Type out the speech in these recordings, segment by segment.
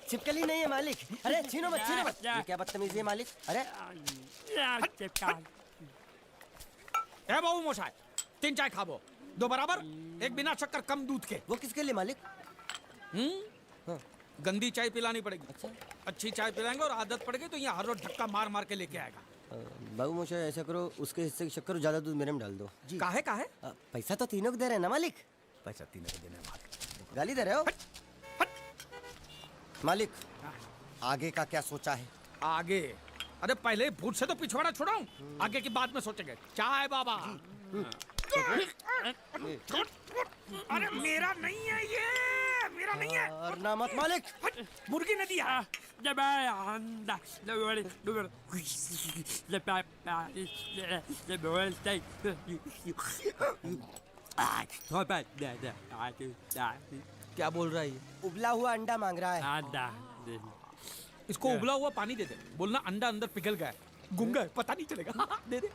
छिपकली नहीं है मालिक। अरे छीनो मत, छीनो मत। ये क्या बदतमीजी है मालिक। अरे ए बाबू मोशाय, 3 चाय खाबो, 2 बराबर, 1 बिना शक्कर कम दूध के। वो किसके लिए मालिक? हाँ। गंदी चाय पिलानी पड़ेगी। अच्छा। अच्छी चाय पिलाएंगे और आदत पड़ गई तो यहाँ हर रोज धक्का मार मार के लेके आएगा। बाबू मोशा ऐसा करो, उसके हिस्से की शक्कर ज्यादा दूध मेरे में डाल दो। काहे काहे? पैसा तो तीनों को दे रहे हैं ना मालिक। पैसा तीनों को देने वाले। गाली दे रहे हो मालिक। आगे का क्या सोचा है? आगे? अरे पहले भूत से तो पिछवाड़ा छुड़ाऊं, आगे की बात में सोचेंगे। चाय बाबा। अरे मेरा नहीं है ये, मेरा नहीं है। और ना मत मालिक। मुर्गी ने दिया। क्या बोल रहा है ये? उबला हुआ अंडा मांग रहा है। इसको उबला हुआ पानी दे दे, बोलना अंडा अंदर पिघल गया है, गूंगा है, पता नहीं चलेगा। दे दे।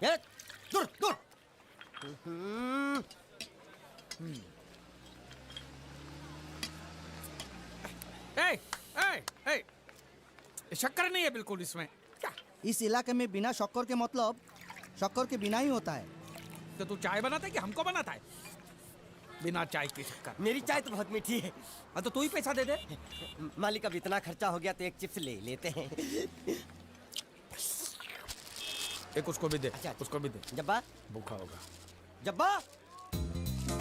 ये दूर दूर। ए, ए, ए, शक्कर नहीं है बिल्कुल इसमें। क्या? इस इलाके में बिना शक्कर के मतलब शक्कर के बिना ही होता है। तो तू चाय बनाता है कि हमको बनाता है? बिना चाय की शक्कर। मेरी चाय तो बहुत मीठी है। तो तू ही पैसा दे दे। मालिक अब इतना खर्चा हो गया तो एक चिप्स ले लेते हैं। एक उसको भी दे। अच्छा। उसको भी दे। जब्बा, भूखा होगा। जब्बा,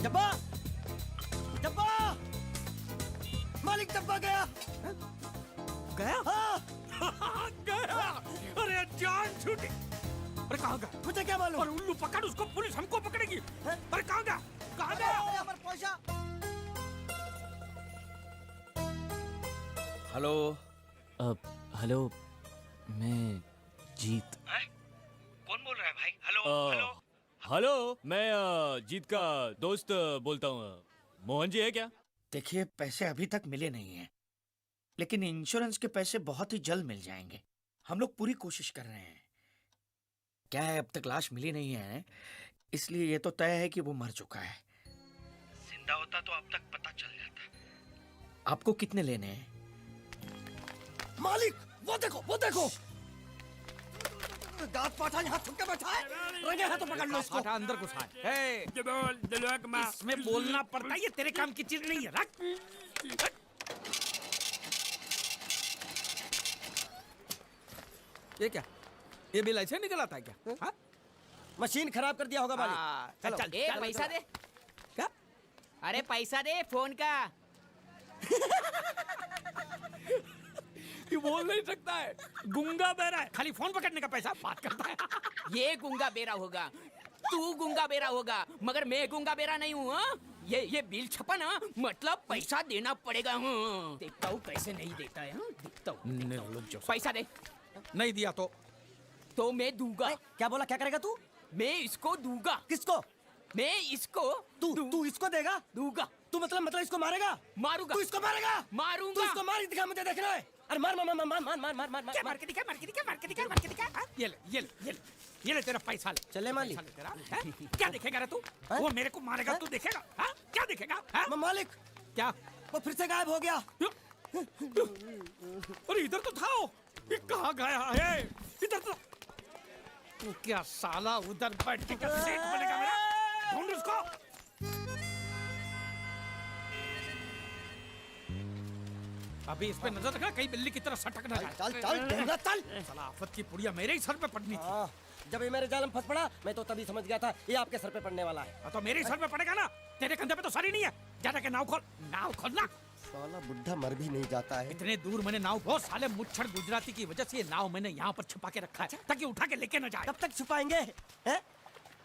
जब्बा, जब्बा। मालिक जब्बा गया। गया? हाँ। गया। अरे जान छूटी। अरे कहाँ गया? मुझे क्या मालूम? और उल्लू पकड़ उसको, पुलिस हमको पकड़ेगी। अरे कहाँ गया? कहाँ गया? हेलो। हेलो, मैं जीत। कौन बोल रहा है भाई? हेलो। हेलो, मैं जीत का दोस्त बोलता हूँ। मोहन जी है क्या? देखिए, पैसे अभी तक मिले नहीं हैं, लेकिन इंश्योरेंस के पैसे बहुत ही जल्द मिल जाएंगे। हम लोग पूरी कोशिश कर रहे हैं। क्या है, अब तक लाश मिली नहीं है, इसलिए ये तो तय है कि वो मर चुका है। जिंदा होता तो अब तक पता चल जाता। आपको कितने लेने हैं? मालिक वो देखो, वो देखो। दांत पाठा यहाँ छुप के बैठा है। रंगे हाथों पकड़ लो इसको। हटा, अंदर घुसा है। इसमें बोलना पड़ता है, ये तेरे काम की चीज नहीं है। रख। ये क्या? ये बिल ऐसे निकल आता है क्या? हाँ? मशीन खराब कर दिया होगा मालिक। चल ए, पैसा दे। क्या? अरे पैसा दे फोन का। ये बोल नहीं सकता है, गूंगा बहरा है, खाली फोन पकड़ने का पैसा बात करता है। ये गूंगा बेरा होगा, तू गूंगा बेरा होगा, मगर मैं गूंगा बेरा नहीं हूँ। हाँ? ये बिल छपा ना, मतलब पैसा देना पड़ेगा। हाँ? देखता हूँ कैसे नहीं देता है। हाँ? देखता हूँ। पैसा दे। नहीं दिया तो मैं दूंगा। क्या बोला? क्या करेगा तू? मैं इसको दूंगा। किसको? मैं इसको तू इसको देगा? दूंगा। तू मतलब इसको मारेगा? मारूंगा। तू इसको मारेगा? मारूंगा। तू इसको मार दिखा, मुझे देखना है। अरे मार मार मार मार मार मार मार मार क्या? मार के दिखा, मार के दिखा, मार के दिखा, मार के दिखा। हाँ? ये ले, ये ले, ये ले, ये ले तेरा पैसा ले। चले मालिक। पैसा ले तेरा। हैं? क्या देखेगा रे तू? हाँ? वो मेरे को मारेगा, तू देखेगा? हाँ? क्या देखेगा? हाँ? मालिक क्या? वो फिर से गायब हो गया। अरे इधर तो था वो। ये कहाँ गया है? इधर तो। तू क्या साला उधर बैठ के सेठ बनेगा मेरा? ढूंढ उसको। अभी इस पे नजर रखना, कहीं बिल्ली की तरह सटक ना जाए। चल चल ढूंढना, चल। साला आफत की पुड़िया मेरे ही सर पे पड़नी थी। हाँ, जब ये मेरे जाल में फंस पड़ा, मैं तो तभी समझ गया था ये आपके सर पे पड़ने वाला है। तो मेरे ही सर पे पड़ेगा ना, तेरे कंधे पे तो सर ही नहीं है। जा के नाव खोल, नाव खोलना। साला बुढ़ा मर भी नहीं जाता है। इतने दूर मैंने नाव, बहुत साले मुच्छड़ गुजराती की वजह से ये नाव मैंने यहाँ पर छुपा के रखा है ताकि उठा के लेके न जाए। कब तक छुपाएंगे? हैं?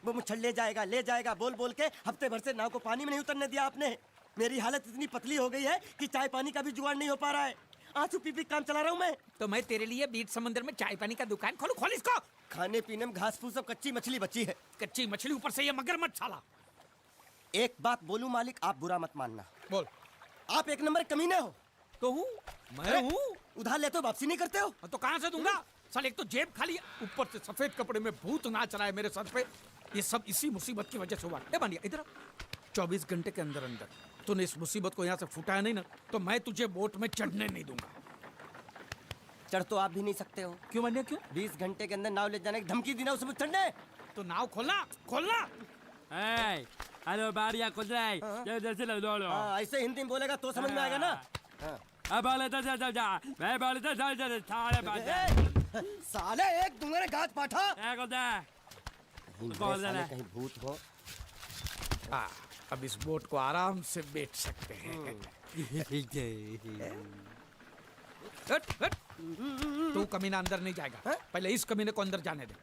वो मुच्छड़ ले जाएगा बोल बोल के हफ्ते भर से नाव को पानी में नहीं उतरने दिया आपने। मेरी हालत इतनी पतली हो गई है कि चाय पानी का भी जुगाड़ नहीं हो पा रहा है। आंसू पी पी काम चला रहा हूँ मैं। तो मैं तेरे लिए बीच समंदर में चाय पानी का दुकान खोलूं? खोल इसको। खाने पीने में घास फूस सब कच्ची मछली बची है। कच्ची मछली, ऊपर से ये मगरमच्छ साला। एक बात बोलूं मालिक, आप बुरा मत मानना। बोल। आप एक नंबर कमीने हो। तो हूँ मैं हूँ। उधार लेते हो, वापसी नहीं करते हो। तो कहाँ से दूंगा? साले एक तो जेब खाली, ऊपर से सफेद कपड़े में भूत नाच रहा है मेरे सर पे। ये सब इसी मुसीबत की वजह से हुआ है। बांधिया इधर 24 घंटे के अंदर अंदर तूने इस मुसीबत को यहाँ से फुटाया नहीं ना तो मैं तुझे बोट में चढ़ने नहीं दूंगा। चढ़ तो आप भी नहीं सकते हो। क्यों मान्य क्यों? 20 घंटे के अंदर नाव ले जाने की धमकी दी ना उसे मुझे चढ़ने। तो नाव खोलना खोलना। हेलो बारिया खुल जाए जैसे लो लो हाँ, ऐसे हिंदी में बोलेगा तो समझ में आएगा ना। हाँ। अब बोले तो चल जा मैं बोले तो चल सारे बात साले एक दूंगे गाज पाठा। कौन सा कौन कहीं भूत हो। अब इस बोट को आराम से बेच सकते हैं। हट, हट। तू कमीना अंदर नहीं जाएगा। पहले इस कमीने को अंदर जाने दे।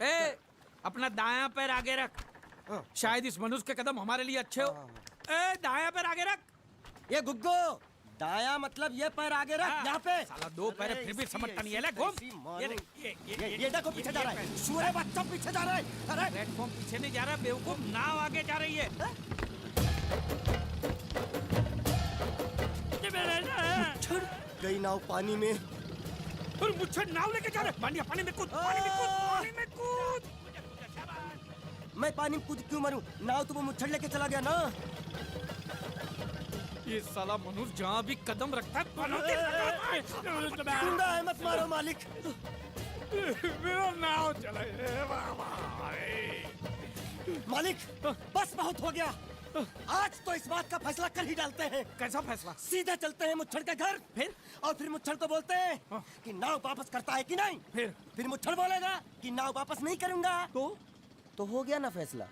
ए, अपना दायां पैर आगे रख। शायद इस मनुष्य के कदम हमारे लिए अच्छे हो। ए, दायां पैर आगे रख। ये गुग्गो दाया मतलब ये पैर आगे रख। यहाँ पे साला दो पैर फिर भी समझता नहीं है। ले घूम। ये देखो पीछे जा रहा है। सूर्य बच्चा पीछे जा रहा है। अरे प्लेटफॉर्म पीछे नहीं जा रहा बेवकूफ, नाव आगे जा रही है। गई नाव पानी में। और मुझे नाव लेके जा रहे। पानी में कूद, पानी में कूद, पानी में कूद। मैं पानी में कूद क्यों मरूं? नाव तो वो मुच्छड़ लेके चला गया ना। ये साला मनुष्य जहाँ भी कदम रखता है गुंडा है, मत मारो मालिक। मेरा नाव चला। मालिक बस बहुत हो गया। आज तो इस बात का फैसला कर ही डालते हैं। कैसा फैसला? सीधे चलते हैं मुच्छड़ के घर। फिर मुच्छड़ को बोलते हैं कि नाव वापस करता है कि नहीं। फिर मुच्छड़ बोलेगा कि नाव वापस नहीं करूंगा। तो हो गया ना फैसला।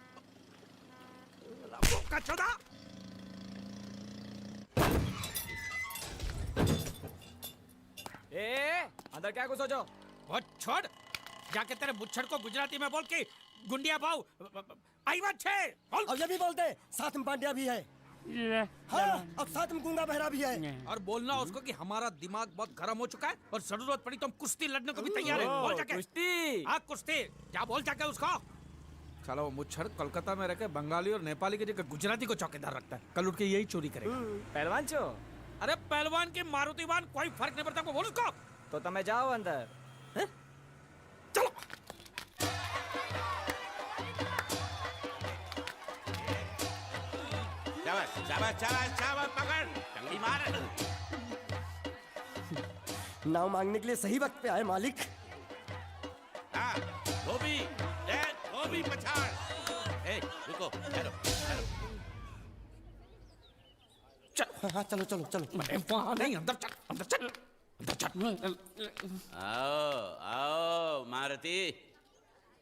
अंदर क्या कुछ सोचो और छोड़ जाके तेरे मुच्छड़ को गुजराती में बोल के गुंडिया भाव आई बात छे। और ये भी बोलते साथ में पांड्या भी है। हाँ, और साथ में गूंगा बहरा भी है। और बोलना उसको कि हमारा दिमाग बहुत गर्म हो चुका है और जरूरत पड़ी तो हम कुश्ती लड़ने को भी तैयार है। बोल जाके कुश्ती। हाँ कुश्ती जा बोल जाके उसको। चलो वो मुच्छड़ कोलकाता में रहकर बंगाली और नेपाली की जगह गुजराती को चौकीदार रखता है। कल उठ के यही चोरी करेगा। पहलवान छो अरे पहलवान की मारुतिवान कोई फर्क नहीं पड़ता। को बोल उसको। तो તમે જાઓ અંદર। चलो शाबाश शाबाश शाबाश शाबाश पकड़ टंगड़ी मार। नाव मांगने के लिए सही वक्त पे आए मालिक। हाँ धोबी धोबी पछाड़। ए रुको चलो चलो। हाँ चलो चलो चलो। वहाँ नहीं अंदर चल अंदर चल अंदर चल। आओ आओ मारुति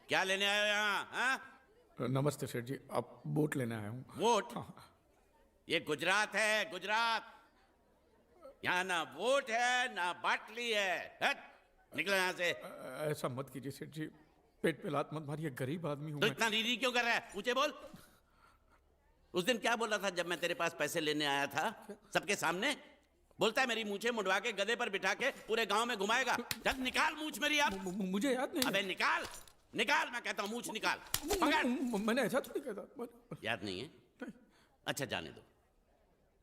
क्या लेने आए हो यहाँ? हाँ नमस्ते सेठ जी, आप बोट लेने आया हूँ। वोट? ये गुजरात है गुजरात। यहाँ ना वोट है ना बाटली है। हट निकलो यहाँ से। ऐसा मत कीजिए सेठ जी, पेट पे लात मत मारिए, गरीब आदमी हूँ तो मैं। इतना रीरी क्यों कर रहा है? ऊंचे बोल। उस दिन क्या बोला था जब मैं तेरे पास पैसे लेने आया था सबके सामने? बोलता है मेरी मूछें मुंडवा के गधे पर बिठा के पूरे गांव में घुमाएगा। जब निकाल मूछ मेरी अब। मुझे याद नहीं। अबे निकाल निकाल, मैं कहता हूँ मूछ निकाल। पकड़। मैंने ऐसा थोड़ी कहा था। याद नहीं है? अच्छा जाने दो।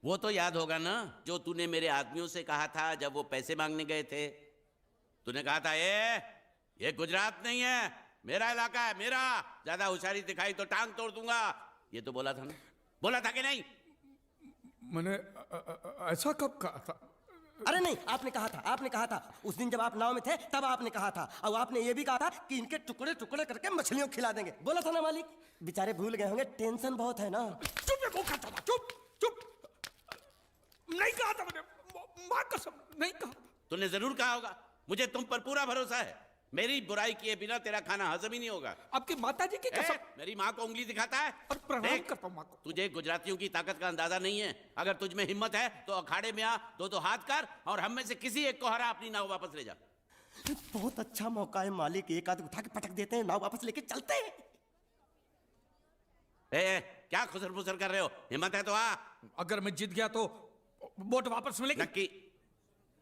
वो तो याद होगा ना जो तूने मेरे आदमियों से कहा था जब वो पैसे मांगने गए थे। तूने कहा था ये गुजरात नहीं है, मेरा इलाका है, मेरा। ज्यादा होशियारी दिखाई तो टांग तोड़ दूंगा। ये तो बोला था ना? बोला था कि नहीं? मैंने ऐसा कब कहा था? अरे नहीं, आपने कहा था उस दिन जब आप नाव में थे तब आपने कहा था। और आपने ये भी कहा था कि इनके टुकड़े टुकड़े करके मछलियों को खिला देंगे। बोला था ना मालिक? बेचारे भूल गए होंगे, टेंशन बहुत है ना। चुप चुप। नहीं कहा था मैंने, मां कसम नहीं कहा। तूने जरूर कहा होगा। मुझे तुम पर पूरा भरोसा है। मेरी बुराई किए बिना तेरा खाना हजम ही नहीं होगा। आपकी माता जी की कसम। मेरी माँ को उंगली दिखाता है और प्रणाम देख, करता हूं माँ को। तुझे गुजरातियों की ताकत का अंदाजा नहीं है। अगर तुझ में हिम्मत है तो अखाड़े में आ, दो हाथ कर और हम में से किसी एक को हरा अपनी नाव वापस ले जा। बहुत अच्छा मौका है मालिक, एक आदमी उठा के पटक देते हैं, नाव वापस लेके चलते हैं। क्या खुसर फुसर कर रहे हो? हिम्मत है तो आ। अगर मैं जीत गया तो बोट वापस मिलेगी? नक्की।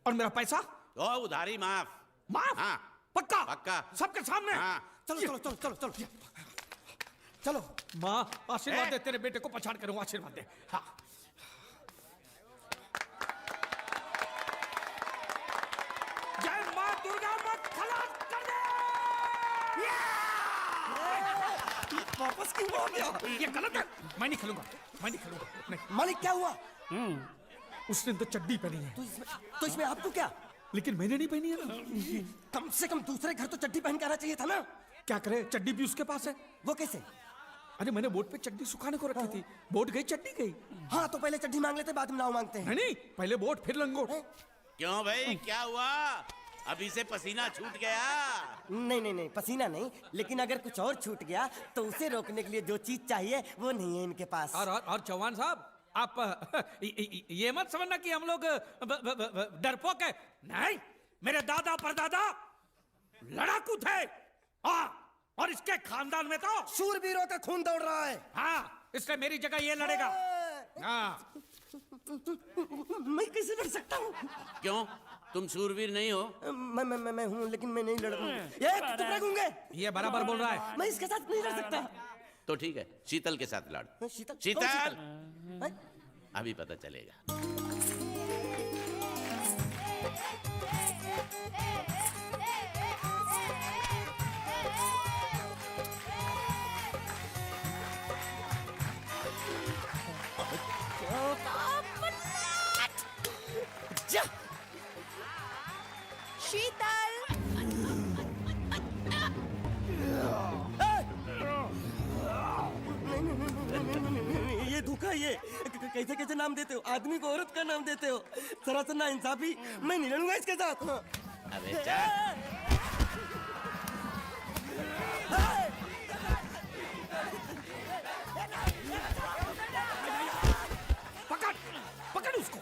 और मेरा पैसा? ओ उधारी माफ। माफ? हाँ पक्का? पक्का। सबके सामने? हाँ। चलो चलो चलो चलो चलो चलो। माँ आशीर्वाद दे, तेरे बेटे को पछाड़ करूँ, आशीर्वाद दे। हाँ जय माँ दुर्गा, मत खलास कर दे। वापस क्यों हो गया? ये गलत है, मैं नहीं खेलूंगा। मैं नहीं खेलूंगा नहीं। मालिक क्या हुआ? उसने तो चड्डी पहनी है तो इसमें आपको क्या? लेकिन मैंने नहीं पहनी है ना। कम से कम दूसरे घर तो चड्डी पहन के आना चाहिए था ना। क्या करे, चड्डी भी उसके पास है। वो कैसे? अरे मैंने बोट पे चड्डी सुखाने को रखी थी, बोट गई चड्डी गई। हाँ तो पहले चड्डी मांग लेते, बाद में नाव मांगते हैं। नहीं पहले बोट फिर लंगोट। क्यों भाई, क्या हुआ? अभी से पसीना छूट गया? नहीं नहीं नहीं, पसीना नहीं, लेकिन अगर कुछ और छूट गया तो उसे रोकने के लिए जो चीज चाहिए वो नहीं है इनके पास। और चौहान साहब, आप ये मत समझना कि हम लोग डरपोक है। नहीं, मेरे दादा परदादा लड़ाकू थे। और इसके खानदान में तो शूरवीरों का खून दौड़ रहा है। हाँ, इसलिए मेरी जगह ये लड़ेगा। हाँ, मैं कैसे लड़ सकता हूँ? क्यों, तुम शूरवीर नहीं हो? मैं हूँ, लेकिन मैं नहीं लड़ूंगा। ये टुकड़ा गूंगे। ये बराबर बोल रहा है। मैं इसके साथ नहीं लड़ सकता। तो ठीक है, शीतल के साथ लड़। शीतल? कौन शीतल, हैं? अभी पता चलेगा। जा। शीतल, ये धोखा, ये कैसे कैसे नाम देते हो? आदमी को औरत का नाम देते हो। सरासर ना इंसाफी। मैं नहीं लड़ूंगा इसके साथ। अबे जा। पकड़ पकड़ उसको।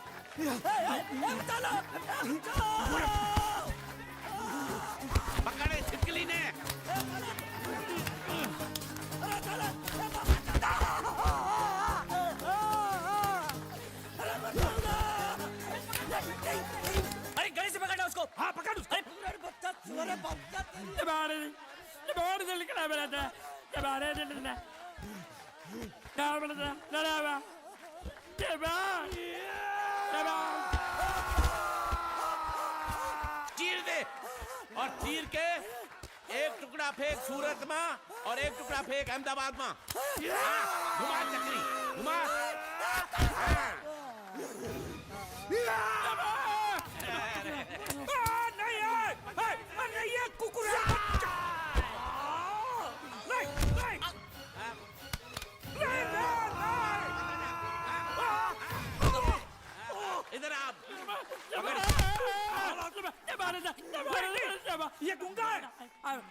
पकड़े छिपकली ने। अरे गले से पकड़ना उसको। हाँ पकड़ उसको। चीर दे, और चीर के एक टुकड़ा फेंक सूरत में और एक टुकड़ा फेंक अहमदाबाद में। हाँ, घुमा चक्री, घुमा। नहीं है, नहीं ये कुकुर है। नहीं नहीं इधर आप। ये गुंगा है,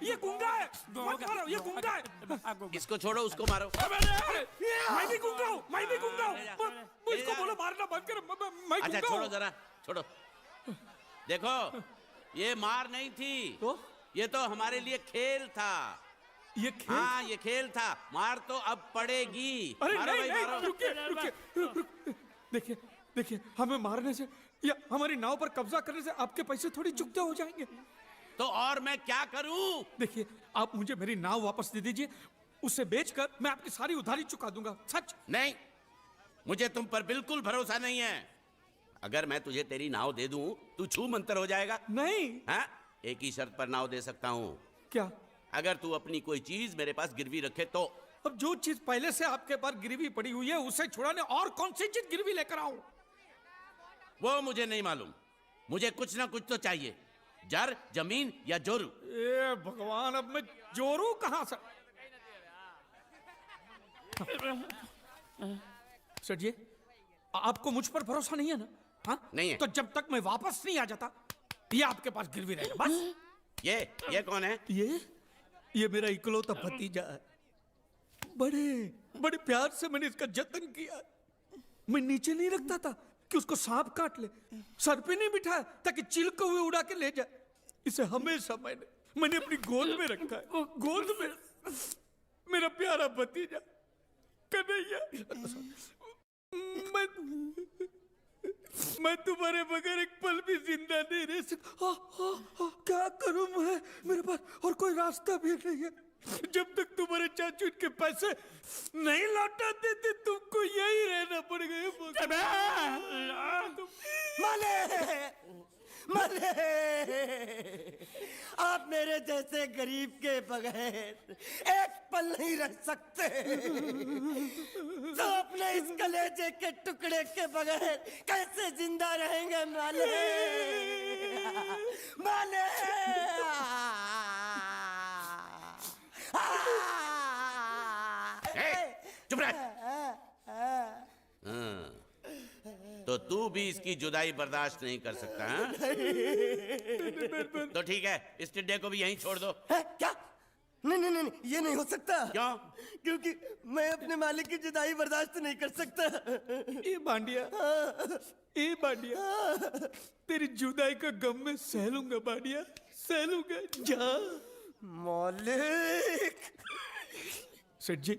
ये गुंगा है। मत मारो, ये गुंगा है। इसको छोड़ो, उसको मारो। मैं भी गुंगा हूँ, मैं भी गुंगा हूँ। मुझको बोलो मारना बंद कर। मैं अच्छा गुंगा छोड़ो हूँ। जरा, छोड़ो। देखो, ये मार नहीं थी, तो? ये तो हमारे लिए खेल था। ये खेल? हाँ, ये खेल था। मार तो अब पड़ेगी। अरे मारो नहीं, भाई, नहीं, मारो। रुकिए। देखिए देखिए, हमें मारने से या हमारी नाव पर कब्जा करने से आपके पैसे थोड़ी चुकते हो जाएंगे। तो और मैं क्या करूं? देखिए, आप मुझे मेरी नाव वापस दे दीजिए। उसे बेचकर मैं आपकी सारी उधारी चुका दूंगा। सच। नहीं, मुझे तुम पर बिल्कुल भरोसा नहीं है। अगर मैं तुझे तेरी नाव दे दूं, तू छू मंतर हो जाएगा। नहीं। हाँ, एक ही शर्त पर नाव दे सकता हूं। क्या? अगर तू अपनी कोई चीज मेरे पास गिरवी रखे तो। अब जो चीज पहले से आपके पास गिरवी पड़ी हुई है उसे छुड़ाने और कौन सी चीज गिरवी लेकर आऊं? वो मुझे नहीं मालूम। मुझे कुछ ना कुछ तो चाहिए। जर, जमीन या जोरू। ए भगवान, अब मैं जोरू कहां से? सर जी, आपको मुझ पर भरोसा नहीं है ना? हाँ? नहीं है। तो जब तक मैं वापस नहीं आ जाता, ये आपके पास गिरवी रहेगा बस। ये कौन है? ये मेरा इकलौता भतीजा है। बड़े बड़े प्यार से मैंने इसका जतन किया। मैं नीचे नहीं रखता था कि उसको सांप काट ले, सर पे नहीं बिठाया ताकि चिलके हुए उड़ा के ले जाए। इसे हमेशा मैंने अपनी गोद में रखा है। गोद में मेरा प्यारा भतीजा कन्हैया। मैं तुम्हारे बगैर एक पल भी जिंदा नहीं रह सकता। क्या करूं मैं? मेरे पास और कोई रास्ता भी नहीं है। जब तक तुम्हारे चाचू के पैसे नहीं लौटा देते, तुमको यही रहना पड़ेगा। माले, आप मेरे जैसे गरीब के बगैर एक पल नहीं रह सकते। तो अपने इस कलेजे के टुकड़े के बगैर कैसे जिंदा रहेंगे माले? माले! चुप रह। तो तू भी इसकी जुदाई बर्दाश्त नहीं कर सकता हाँ? तो ठीक है, इस टिड्डे को भी यहीं छोड़ दो। क्या? नहीं नहीं नहीं, ये नहीं हो सकता। क्यों? क्योंकि मैं अपने मालिक की जुदाई बर्दाश्त नहीं कर सकता। ए बांडिया, ए बांडिया, तेरी जुदाई का गम मैं सह लूंगा बांडिया, सह लूंगा। जा मालिक। सेठ जी,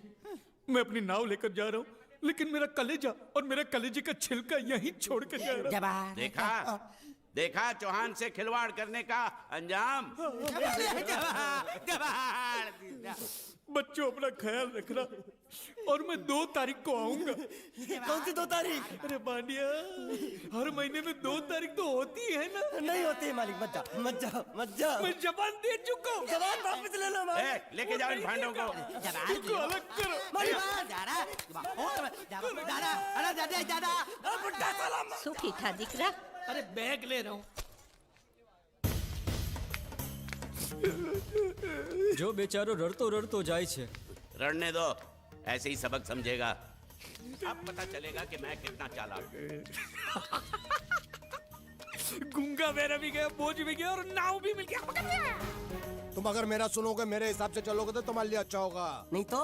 मैं अपनी नाव लेकर जा रहा हूँ, लेकिन मेरा कलेजा और मेरा कलेजे का छिलका यहीं छोड़ कर जा रहा हूँ। देखा देखा चौहान से खिलवाड़ करने का अंजाम। बच्चों अपना ख्याल रखना, और मैं 2 तारीख को आऊंगा। कौन सी 2 तारीख? अरे बांडिया, हर महीने में 2 तारीख तो होती है ना। नहीं होती है मालिक, मत जाओ मत जाओ मत जाओ। मैं जबान दे चुका हूँ। जवाब वापस ले लो मालिक। लेके जाओ इन भांडों को। इनको अलग करो। बुड्ढा सलाम। सुखी था दिकरा। अरे बैग ले रहा हूँ। जो बेचारो रड़तो रड़तो जाए छे। रड़ने दो, ऐसे ही सबक समझेगा। अब पता चलेगा कि मैं कितना चालाक हूँ। गुंगा बेरा भी गया, बोझ भी गया, और नाव भी मिल गया। तुम अगर मेरा सुनोगे, मेरे हिसाब से चलोगे तो तुम्हारे लिए अच्छा होगा, नहीं तो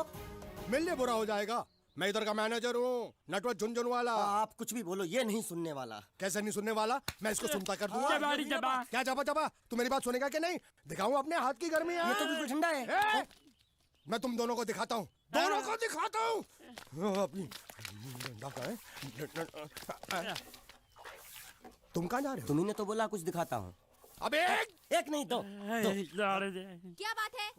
मेरे लिए बुरा हो जाएगा। मैं इधर का मैनेजर हूँ, नटवर झुनझुन वाला। आप कुछ भी बोलो, ये नहीं सुनने वाला। कैसे नहीं सुनने वाला? मैं इसको सुनता कर दूंगा। क्या जबा जबा? तू मेरी बात सुनेगा कि नहीं? दिखाऊं अपने हाथ की गर्मी? ये तो बिल्कुल ठंडा है। मैं तुम दोनों को दिखाता हूँ, दोनों को दिखाता हूँ। तुम कहाँ जा रहे हो? तुम्ही ने तो बोला कुछ दिखाता हूँ। अब एक नहीं दो। क्या बात है?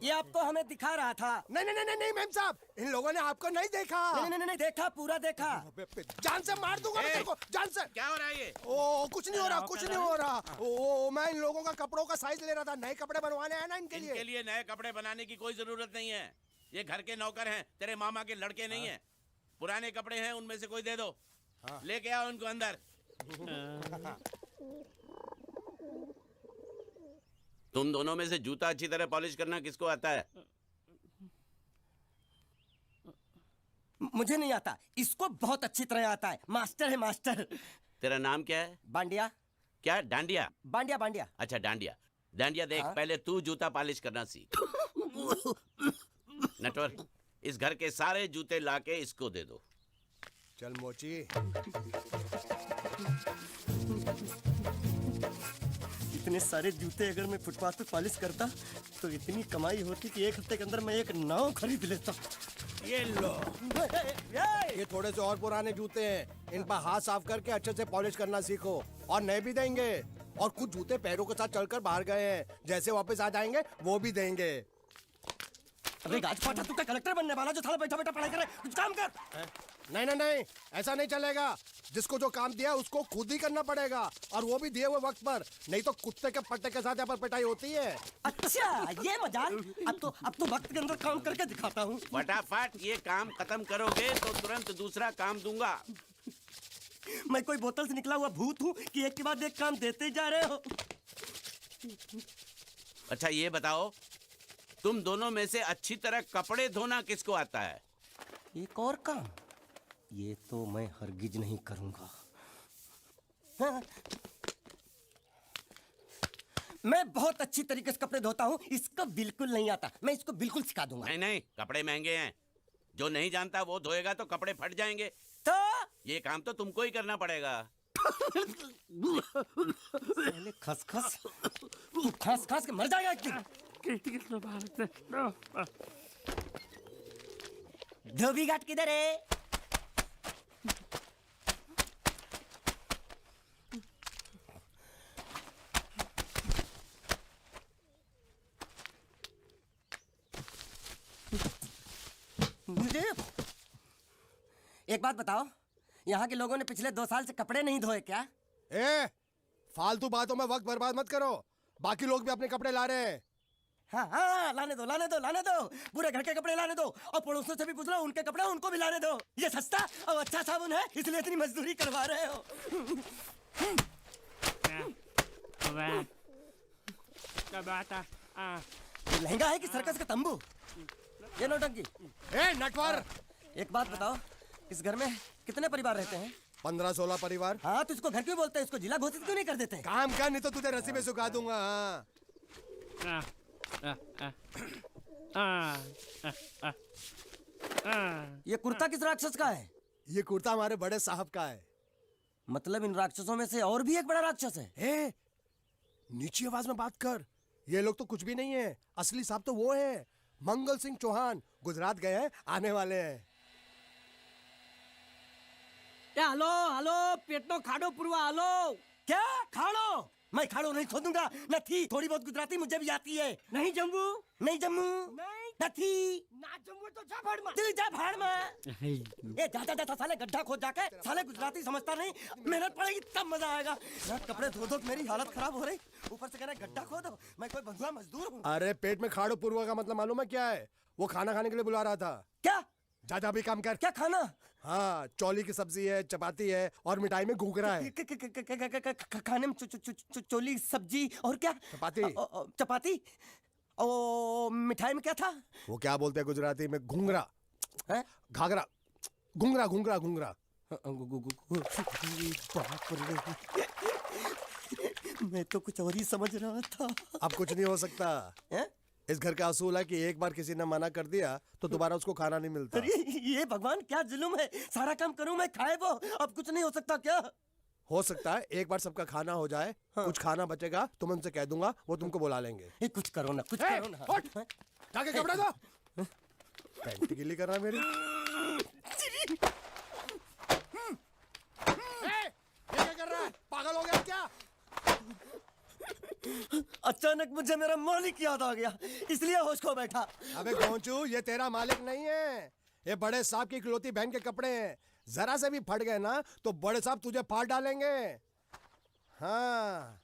ये आपको हमें दिखा रहा था। नहीं नहीं नहीं नहीं मैम साहब, इन लोगों ने आपको नहीं देखा। नहीं नहीं नहीं देखा, पूरा देखा। जान से मार दूंगा मैं तेरे को, जान से। क्या हो रहा है ये? ओ कुछ नहीं हो रहा, कुछ नहीं हो रहा। ओ मैं इन लोगों का कपड़ों का साइज ले रहा था, नए कपड़े बनवाने हैं ना इनके लिए। इनके लिए नए कपड़े बनाने की कोई जरूरत नहीं है। ये घर के नौकर हैं, तेरे मामा के लड़के नहीं हैं। पुराने कपड़े हैं, उनमें से कोई दे दो। लेके आओ उनको अंदर। तुम दोनों में से जूता अच्छी तरह पॉलिश करना किसको आता है? मुझे नहीं आता, इसको बहुत अच्छी तरह आता है। मास्टर है मास्टर। तेरा नाम क्या है? बांडिया। क्या? डांडिया? बांडिया बांडिया। अच्छा डांडिया। डांडिया देख, पहले तू जूता पॉलिश करना सीख। नटवर, इस घर के सारे जूते लाके इसको दे दो। चल मोची। इतने सारे जूते अगर मैं फुटपाथ पे पॉलिश करता तो इतनी कमाई होती कि 1 हफ्ते के अंदर मैं एक नाव खरीद लेता। ये लो, ये थोड़े से और पुराने जूते हैं, इन पर हाथ साफ करके अच्छे से पॉलिश करना सीखो। और नए भी देंगे, और कुछ जूते पैरों के साथ चलकर बाहर गए हैं, जैसे वापस आ जाएंगे वो भी देंगे। अबे गाजपाटा, तू क्या कलेक्टर बनने वाला जो थाला बैठा बैठा पढ़ाई करे? कुछ काम कर। नहीं नहीं नहीं, ऐसा नहीं चलेगा। जिसको जो काम दिया उसको खुद ही करना पड़ेगा, और वो भी दिए हुए वक्त पर, नहीं तो कुत्ते के पट्टे के साथ यहाँ पर पिटाई होती है। अच्छा ये मजाक। अब तो वक्त के अंदर काम करके दिखाता हूँ। फटाफट ये काम खत्म करोगे तो तुरंत दूसरा काम दूंगा। मैं कोई बोतल से निकला हुआ भूत हूँ कि एक के बाद एक काम देते जा रहे हो? अच्छा ये बताओ, तुम दोनों में से अच्छी तरह कपड़े धोना किसको आता है? एक और काम, ये तो मैं हरगिज नहीं करूंगा। हाँ। मैं बहुत अच्छी तरीके से कपड़े धोता हूँ, इसको बिल्कुल नहीं आता। मैं इसको बिल्कुल सिखा दूंगा। नहीं नहीं, कपड़े महंगे हैं, जो नहीं जानता वो धोएगा तो कपड़े फट जाएंगे। तो ये काम तो तुमको ही करना पड़ेगा। पहले खसखस, तू खस खस के मर जाएगा एक दिन। धोबी घाट किधर है? एक बात बताओ, यहाँ के लोगों ने पिछले 2 साल से कपड़े नहीं धोए क्या? फालतू बातों में वक्त बर्बाद मत करो, बाकी लोग भी अपने कपड़े ला रहे हैं। हाँ हाँ, लाने दो लाने दो लाने दो, पूरे घर के कपड़े लाने दो, और पड़ोसियों से भी पूछ लो, उनके कपड़े उनको भी लाने दो। ये सस्ता और अच्छा साबुन है, इसलिए इतनी मजदूरी करवा रहे हो। ये लहंगा है कि सर्कस का तंबू? ये नौटंकी। ए नटवर, एक बात बताओ, इस घर में कितने परिवार रहते हैं? 15-16 परिवार। हाँ, तो इसको घर क्यों बोलते हैं? इसको जिला घोषित क्यों नहीं कर देते? काम कर, नहीं तो तुझे रस्सी में सुखा दूंगा। ये कुर्ता किस राक्षस का है? ये कुर्ता हमारे बड़े साहब का है। मतलब इन राक्षसों में से और भी एक बड़ा राक्षस है? ए, नीची आवाज में बात कर। ये लोग तो कुछ भी नहीं है, असली साहब तो वो है मंगल सिंह चौहान। गुजरात गए हैं, आने वाले हैं। હાલો હાલો પેટનો ખાડો પૂરવા હાલો. क्या खाड़ो? मैं खाड़ो नहीं खोदूंगा। न थी, थोड़ी बहुत गुजराती मुझे भी आती है। નહીં જમવું? नहीं जम्मू, न थी, ના જમવું તો જા ભાડમાં. दिल जा भाड़ में। ये जाता जाता साले गड्ढा खोद जाके, साले गुजराती समझता नहीं, मेहनत पड़ेगी तब मजा आएगा। यार कपड़े धो धो मेरी हालत खराब हो रही, ऊपर से कह रहे गड्ढा खोदो। मैं कोई बंधुआ मजदूर हूँ? अरे पेट में खाड़ो पूर्वा का मतलब मालूम है क्या है? वो खाना खाने के लिए बुला रहा था। क्या? जा जा भी काम कर। क्या खाना? हाँ, चौली की सब्जी है, चपाती है और मिठाई में घूघरा है। खाने में चोली सब्जी और क्या? चपाती। चपाती। ओ मिठाई में क्या था? वो क्या बोलते हैं गुजराती में? घूंघरा, है? घाघरा, घूंघरा घूंघरा घूंघरा। बाप रे, मैं तो कुछ और ही समझ रहा था। अब कुछ नहीं हो सकता है? इस घर का असूल है कि एक बार किसी ने मना कर दिया तो दोबारा उसको खाना नहीं मिलता। अरे ये भगवान क्या जुल्म है, सारा काम करूं मैं, खाए वो। अब कुछ नहीं हो सकता क्या? हो सकता है एक बार सबका खाना हो जाए, कुछ खाना बचेगा तो मैं उनसे कह दूंगा, वो तुमको बुला लेंगे। ये कुछ करो ना, कुछ करो ना। उठ, जाके कपड़े दो। पैंट गिल्ली कर रहा है मेरी। ये क्या कर रहा है? पागल हो गया क्या? अचानक मुझे मेरा मालिक याद आ गया, इसलिए होश खो बैठा। अबे गोंचू, ये तेरा मालिक नहीं है, ये बड़े साहब की इकलौती बहन के कपड़े हैं। जरा से भी फट गए ना तो बड़े साहब तुझे फाड़ डालेंगे। हाँ,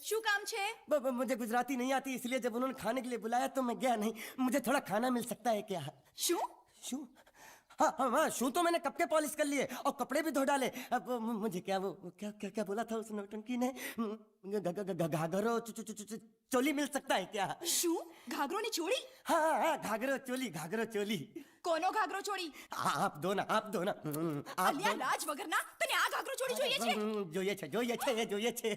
શું કામ છે? मुझे गुजराती नहीं आती, इसलिए जब उन्होंने खाने के लिए बुलाया तो मैं गया नहीं। मुझे थोड़ा खाना मिल सकता है क्या? શું? शू? हाँ हाँ हाँ, शू तो मैंने कब के पॉलिश कर लिए और कपड़े भी धो डाले। अब मुझे क्या वो क्या क्या क्या बोला था उस नौटंकी ने? घाघरो चोली मिल सकता है क्या? શું? ઘાઘરોની ચોળી? हाँ हाँ, घाघरो चोली, घाघरो चोली। કોનો ઘાઘરો ચોળી? आप दो ना, आप दो ना। आप અલ્યા લાજ વગરના, તને આ ઘાઘરો ચોળી જોઈએ છે? જોઈએ છે, જોઈએ છે, જોઈએ છે।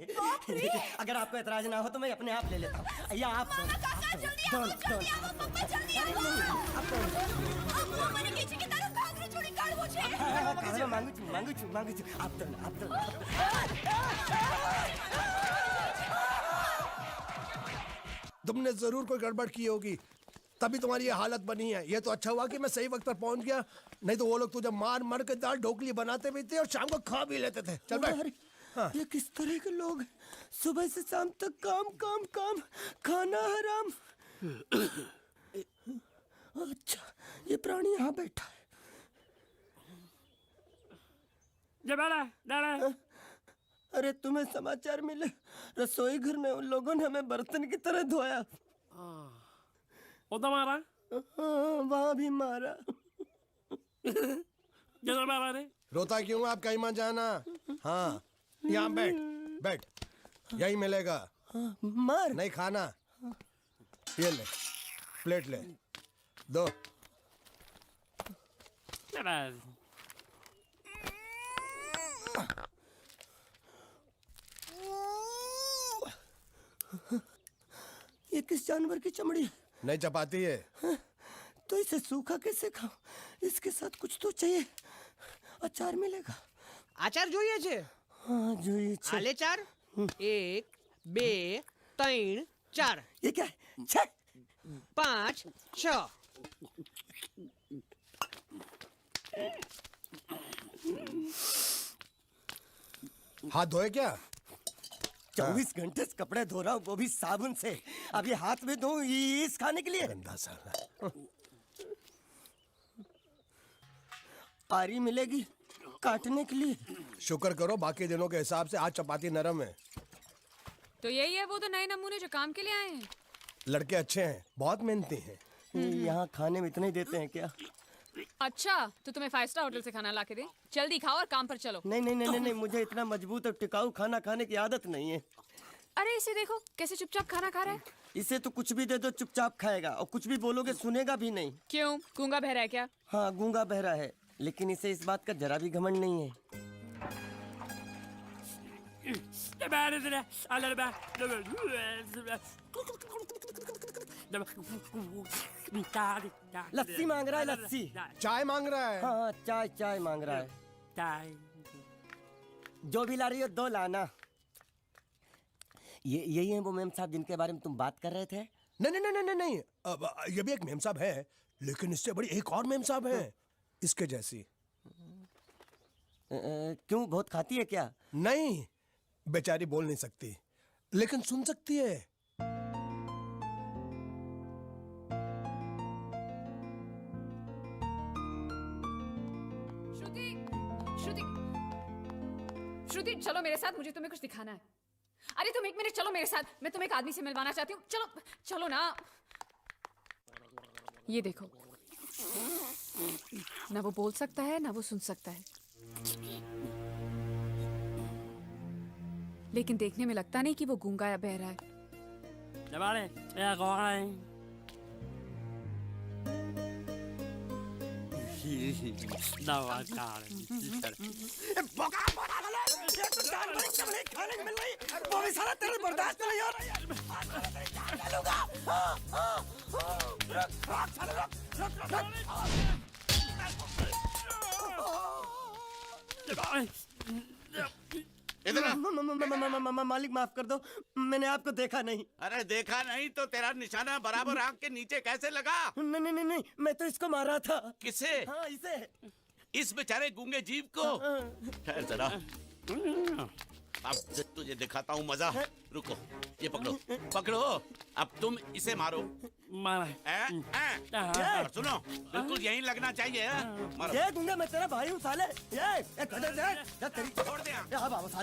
अगर आपको एतराज ना हो तो मैं अपने आप ले लेता हूँ। या आप दो ना, કાકા જલ્દી दो આવો, ना, दो જલ્દી ना। આવો, પપ્પા જલ્દી આવો. અમ્મા મને કહે છે કે તારો ઘાઘરો ચોળી કાઢવો છે. हाँ, मांगू छू, मांगू छू, मांगू छू। आप दो ना, आप दो ना। तुमने जरूर कोई गड़बड़ की होगी, तभी तुम्हारी ये हालत बनी है। ये तो अच्छा हुआ कि मैं सही वक्त पर पहुंच गया, नहीं तो वो लोग तुझे मार मार के दाल ढोकली बनाते भी थे और शाम को खा भी लेते थे। चल बैठ। हाँ। ये किस तरह के लोग हैं? सुबह से शाम तक काम काम काम, खाना हराम। अच्छा, ये प्राणी यहाँ बैठा है। अरे तुम्हें समाचार मिले? रसोई घर में उन लोगों ने हमें बर्तन की तरह धोया। મારા वहाँ भी मारा। જરા મારા રે. रोता क्यों? आप कहीं मत जाना। हाँ, यहाँ बैठ, बैठ, यही मिलेगा। मार? नहीं खाना, ये ले, प्लेट ले, दो। ये किस जानवर की चमड़ी है? नहीं चपाती है। तो इसे सूखा कैसे खाऊं? इसके साथ कुछ तो चाहिए। अचार मिलेगा? આચાર જોઈએ છે? हाँ જોઈએ છે। આલે ચાર? 1 2 3 4 ये क्या है? छह? 5 6. हाथ धोए क्या? 24 घंटे से कपड़े धो रहा हूँ, वो भी साबुन से। अब ये हाथ में धो इस खाने के लिए? गंदा साला। आरी मिलेगी काटने के लिए। शुक्र करो बाकी दिनों के हिसाब से आज चपाती नरम है। तो यही है वो तो नए नमूने जो काम के लिए आए हैं। लड़के अच्छे हैं, बहुत मेहनती हैं। यहाँ खाने में इतना ही देते हैं क्या? अच्छा तो तुम्हें 5 स्टार होटल से खाना ला के दे। जल्दी खाओ और काम पर चलो। नहीं नहीं नहीं नहीं नहीं, मुझे इतना मजबूत और टिकाऊ खाना खाने की आदत नहीं है। अरे इसे देखो कैसे चुपचाप खाना खा रहा है। इसे तो कुछ भी दे दो चुपचाप खाएगा, और कुछ भी बोलोगे सुनेगा भी नहीं। क्यों गूंगा बहरा है क्या? हाँ गूंगा बहरा है, लेकिन इसे इस बात का जरा भी घमंड नहीं है। लस्सी मांग रहा है, लस्सी। चाय मांग रहा है। हाँ चाय चाय मांग रहा है। जो भी ला रही हो 2 लाना। ये यही है वो मेम साहब जिनके बारे में तुम बात कर रहे थे? नहीं नहीं नहीं नहीं नहीं, अब ये भी एक मेम साहब है, लेकिन इससे बड़ी एक और मेम साहब है इसके जैसी। क्यों बहुत खाती है क्या? नहीं, बेचारी बोल नहीं सकती लेकिन सुन सकती है। श्रुति श्रुति श्रुति चलो मेरे साथ, मुझे तुम्हें कुछ दिखाना है। अरे तुम 1 मिनट चलो मेरे साथ, मैं तुम्हें एक आदमी से मिलवाना चाहती हूँ। चलो चलो ना। ये देखो, ना वो बोल सकता है ना वो सुन सकता है, लेकिन देखने में लगता नहीं कि वो गूंगा या बहरा है। खाने को मिल रही, वो भी सारा तेरे बर्दाश्त नहीं हो रहा यार। इधर आ। मालिक माफ कर दो, मैंने आपको देखा नहीं। अरे देखा नहीं तो तेरा निशाना बराबर आंख के नीचे कैसे लगा? नहीं नहीं नहीं नहीं, मैं तो इसको मारा था। किसे? हाँ इसे। इस बेचारे गूंगे जीव को? ठहर जरा, अब तुझे दिखाता हूँ मजा। रुको, ये पकड़ो पकड़ो, अब तुम इसे मारो। सुनो, बिल्कुल यहीं लगना चाहिए। मारो। ये गूंगा मैं तेरा भाई हूँ साले। ये गधे, तेरी छोड़ दे। हाँ बाबा साले।